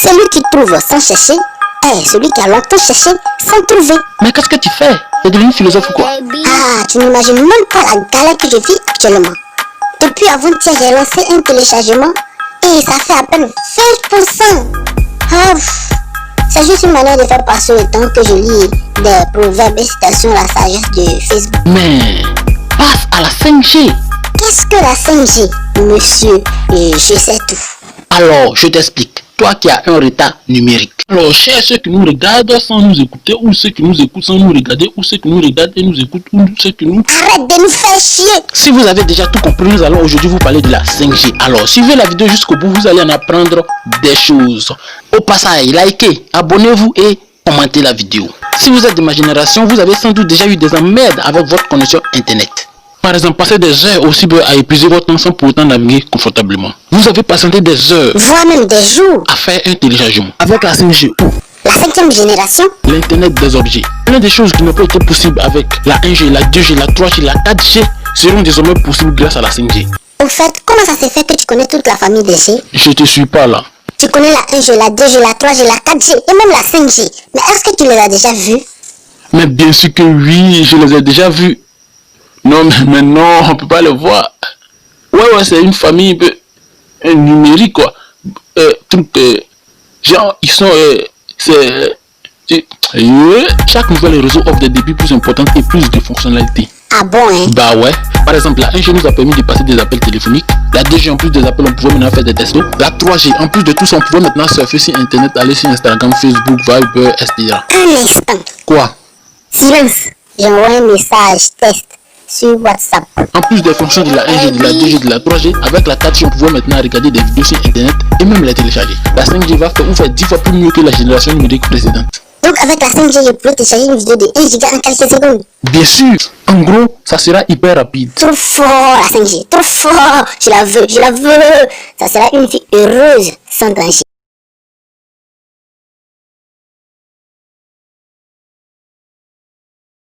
Celui qui trouve sans chercher est celui qui a longtemps cherché sans trouver. Mais qu'est-ce que tu fais? Tu es devenu philosophe ou quoi? Ah, tu n'imagines même pas la galère que je vis actuellement. Depuis avant-hier, j'ai lancé un téléchargement et ça fait à peine 20%. Ah, c'est juste une manière de faire passer le temps que je lis des proverbes et citations à la sagesse de Facebook. Mais passe à la 5G. Qu'est-ce que la 5G, monsieur? Je sais tout. Alors, je t'explique. Toi qui as un retard numérique. Alors, cherche ceux qui nous regardent sans nous écouter, ou ceux qui nous écoutent sans nous regarder, ou ceux qui nous regardent et nous écoutent, ou ceux qui nous... Arrête de nous faire chier. Si vous avez déjà tout compris, nous allons aujourd'hui vous parler de la 5G. Alors, suivez la vidéo jusqu'au bout, vous allez en apprendre des choses. Au passage, likez, abonnez-vous et commentez la vidéo. Si vous êtes de ma génération, vous avez sans doute déjà eu des emmerdes avec votre connexion internet. Par exemple, passer des heures au cyber à épuiser votre temps sans pour autant naviguer confortablement. Vous avez patienté des heures, Voire même des jours. à faire un téléchargement. Avec la 5G, La 5e génération. l'internet des objets. Plein de choses qui n'ont pas été possibles avec la 1G, la 2G, la 3G, la 4G seront désormais possibles grâce à la 5G. Au fait, comment ça se fait que tu connais toute la famille des G? Je te suis pas là. Tu connais la 1G, la 2G, la 3G, la 4G et même la 5G. Mais est-ce que tu les as déjà vus? Mais bien sûr que oui, je les ai déjà vus. Non, mais non, on peut pas les voir. Ouais, c'est une famille numérique, quoi. Genre, ils sont... chaque nouvel réseau offre des débits plus importants et plus de fonctionnalités. Ah bon, hein? Bah ouais. Par exemple, la 1G nous a permis de passer des appels téléphoniques. La 2G, en plus des appels, on pouvait maintenant faire des textos. La 3G, en plus de tout ça, on pouvait maintenant surfer sur Internet, aller sur Instagram, Facebook, Viber, etc. Un instant. Quoi? Silence. J'envoie un message test sur WhatsApp. En plus des fonctions de la 1G, de la 2G, de la 3G, avec la 4G, on pouvait maintenant regarder des vidéos sur Internet et même les télécharger. La 5G va faire 10 fois plus mieux que la génération numérique précédente. Donc avec la 5G, je peux télécharger une vidéo de 1 giga en quelques secondes. Bien sûr. En gros, ça sera hyper rapide. Trop fort la 5G, trop fort. Je la veux, je la veux. Ça sera une vie heureuse sans danger.